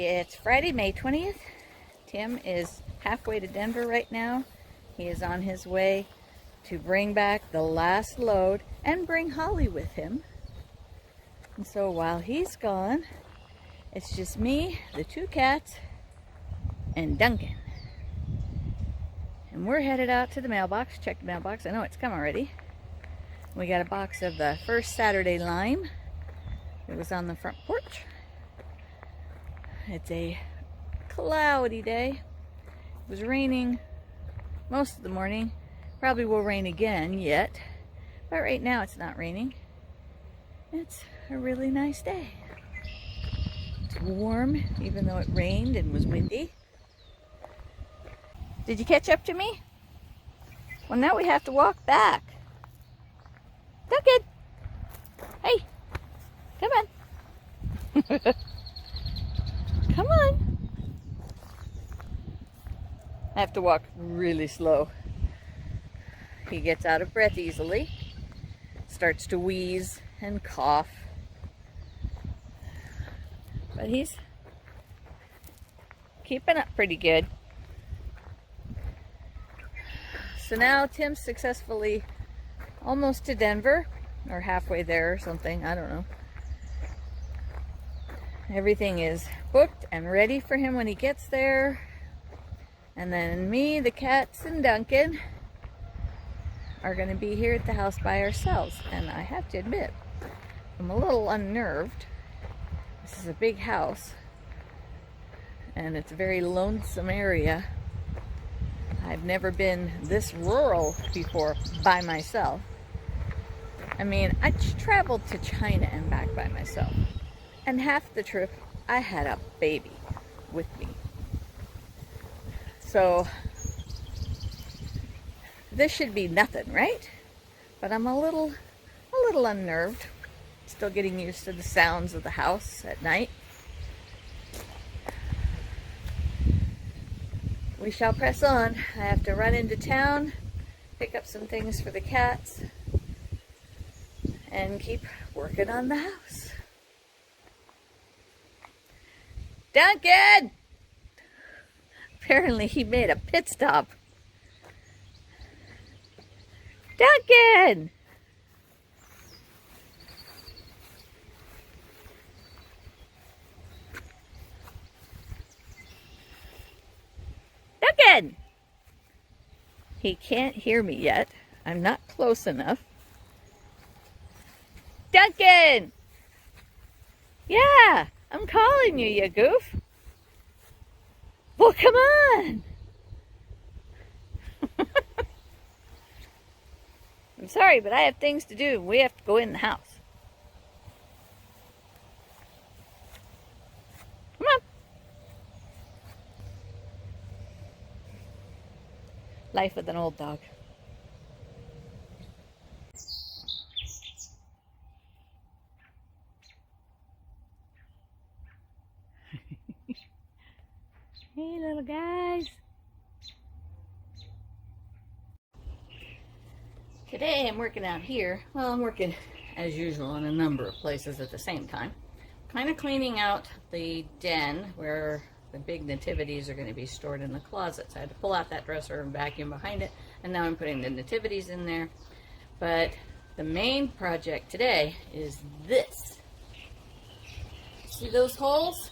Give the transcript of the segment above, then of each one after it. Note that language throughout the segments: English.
It's Friday, May 20th. Tim is halfway to Denver right now. He is on his way to bring back the last load and bring Holly with him. And so while he's gone, it's just me, the two cats, and Duncan. And we're headed out to the mailbox. Check the mailbox. I know it's come already. We got a box of the first Saturday lime. It was on the front porch. It's a cloudy day. It was raining most of the morning. Probably will rain again yet. But right now it's not raining. It's a really nice day. It's warm, even though it rained and was windy. Did you catch up to me? Well, now we have to walk back. Duncan! Hey! Come on! Come on! I have to walk really slow. He gets out of breath easily, starts to wheeze and cough. But he's keeping up pretty good. So now Tim's successfully almost to Denver, or halfway there or something, I don't know. Everything is booked and ready for him when he gets there. And then me, the cats, and Duncan are going to be here at the house by ourselves. And I have to admit, I'm a little unnerved. This is a big house, and it's a very lonesome area. I've never been this rural before by myself. I mean, I traveled to China and back by myself. And half the trip, I had a baby with me. So, this should be nothing, right? But I'm a little unnerved. Still getting used to the sounds of the house at night. We shall press on. I have to run into town, pick up some things for the cats, and keep working on the house. Duncan! Apparently he made a pit stop. Duncan! Duncan! He can't hear me yet. I'm not close enough. Duncan! Yeah, I'm calling you, you goof. Well, come on. I'm sorry, but I have things to do. We have to go in the house. Come on. Life with an old dog. Hey, little guys. Today I'm working out here. Well, I'm working as usual in a number of places at the same time. Kind of cleaning out the den where the big nativities are going to be stored in the closets. I had to pull out that dresser and vacuum behind it, and now I'm putting the nativities in there. But the main project today is this. See those holes?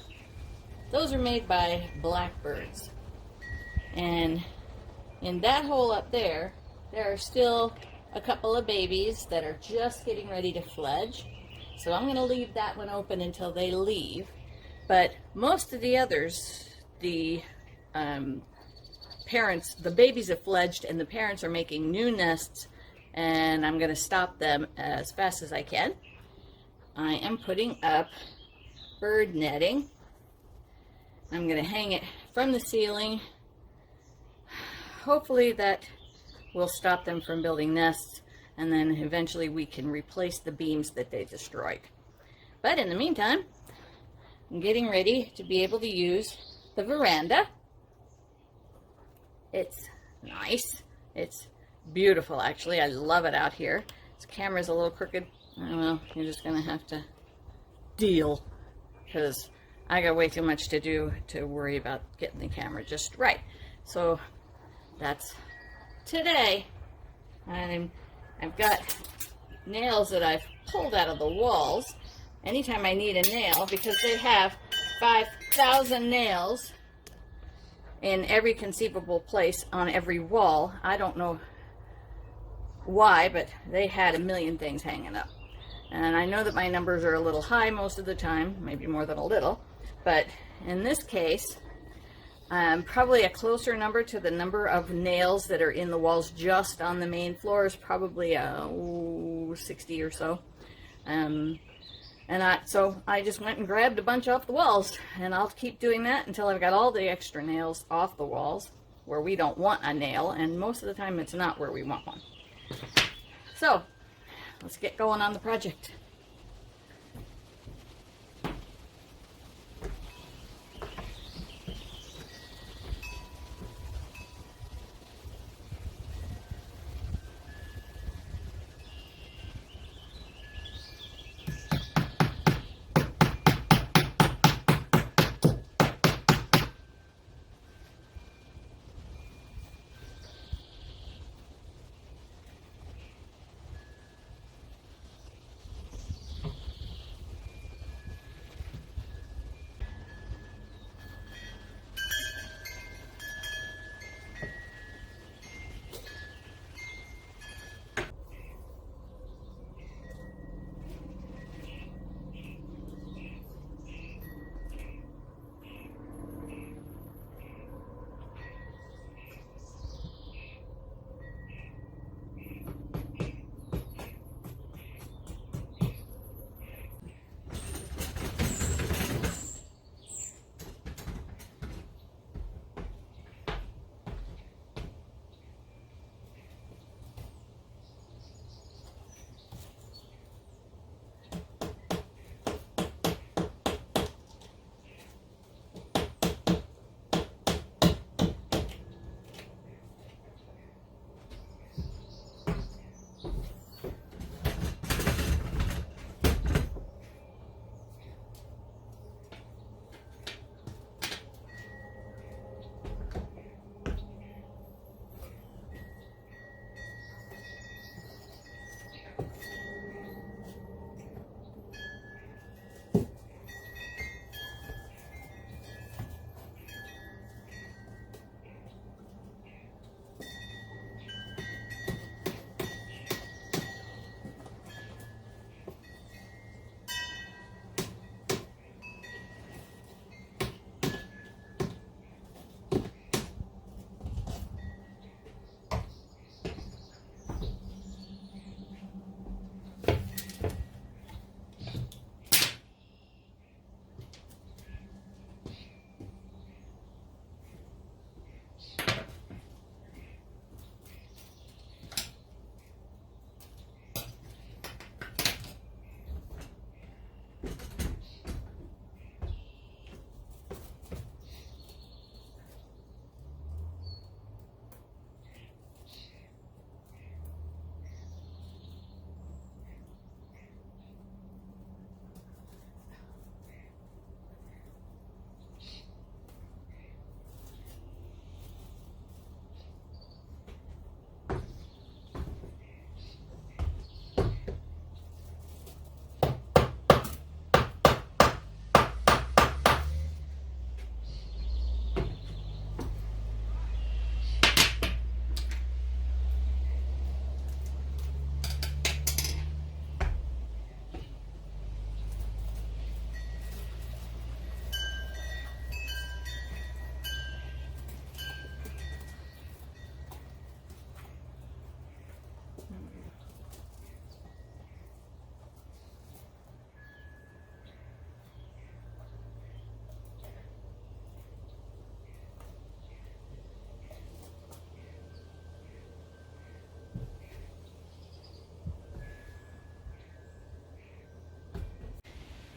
Those are made by blackbirds. And in that hole up there, there are still a couple of babies that are just getting ready to fledge. So I'm going to leave that one open until they leave. But most of the others, the parents, the babies have fledged and the parents are making new nests, and I'm going to stop them as fast as I can. I am putting up bird netting. I'm going to hang it from the ceiling. Hopefully that will stop them from building nests, and then eventually we can replace the beams that they destroyed. But in the meantime, I'm getting ready to be able to use the veranda. It's nice. It's beautiful, actually. I love it out here. This camera's a little crooked. Well, you're just going to have to deal, because I got way too much to do to worry about getting the camera just right. So that's today. I've got nails that I've pulled out of the walls anytime I need a nail, because they have 5,000 nails in every conceivable place on every wall. I don't know why, but they had a million things hanging up. And I know that my numbers are a little high most of the time, maybe more than a little, but in this case, probably a closer number to the number of nails that are in the walls just on the main floor is probably 60 or so. So I just went and grabbed a bunch off the walls, and I'll keep doing that until I've got all the extra nails off the walls where we don't want a nail, and most of the time it's not where we want one. So let's get going on the project.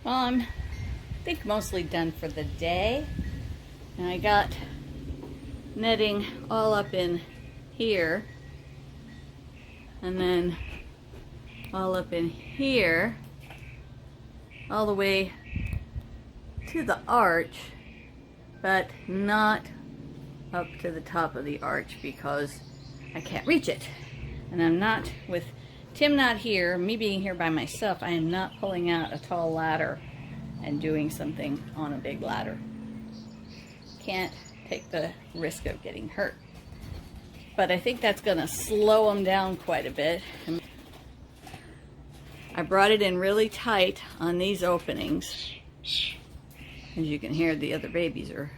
Well, I think mostly done for the day. And I got netting all up in here, and then all up in here, all the way to the arch, but not up to the top of the arch because I can't reach it. And I'm not, with Tim not here, me being here by myself, I am not pulling out a tall ladder and doing something on a big ladder. Can't take the risk of getting hurt. But I think that's gonna slow them down quite a bit. I brought it in really tight on these openings. As you can hear, the other babies are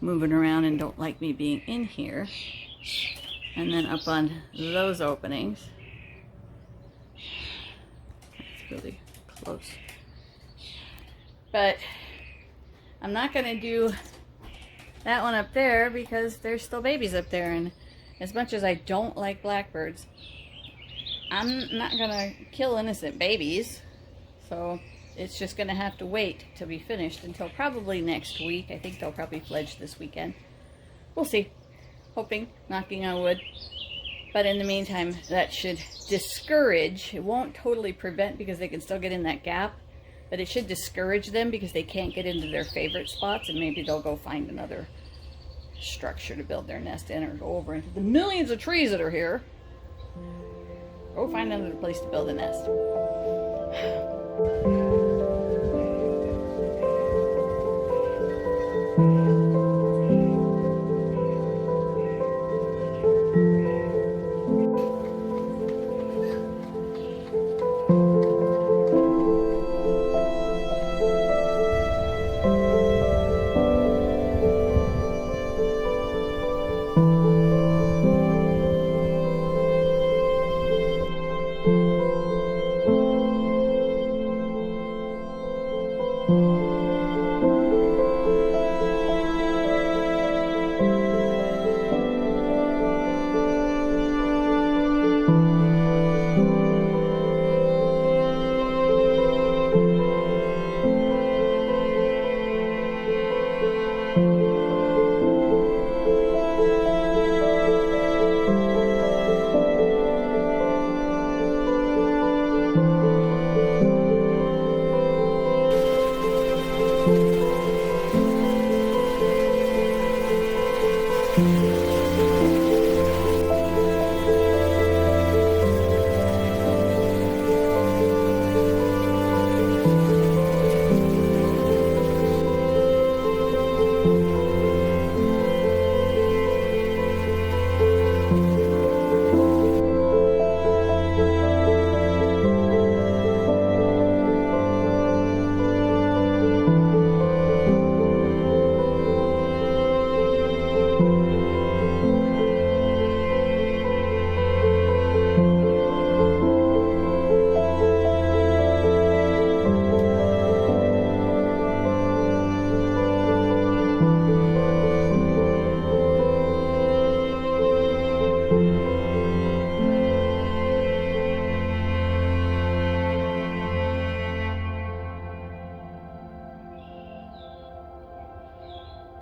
moving around and don't like me being in here. And then up on those openings. It's really close. But I'm not going to do that one up there because there's still babies up there. And as much as I don't like blackbirds, I'm not going to kill innocent babies. So it's just going to have to wait to be finished until probably next week. I think they'll probably fledge this weekend. We'll see. Hoping, knocking on wood. But in the meantime, that should discourage. It won't totally prevent because they can still get in that gap. But it should discourage them because they can't get into their favorite spots. And maybe they'll go find another structure to build their nest in, or go over into the millions of trees that are here. Go find another place to build a nest.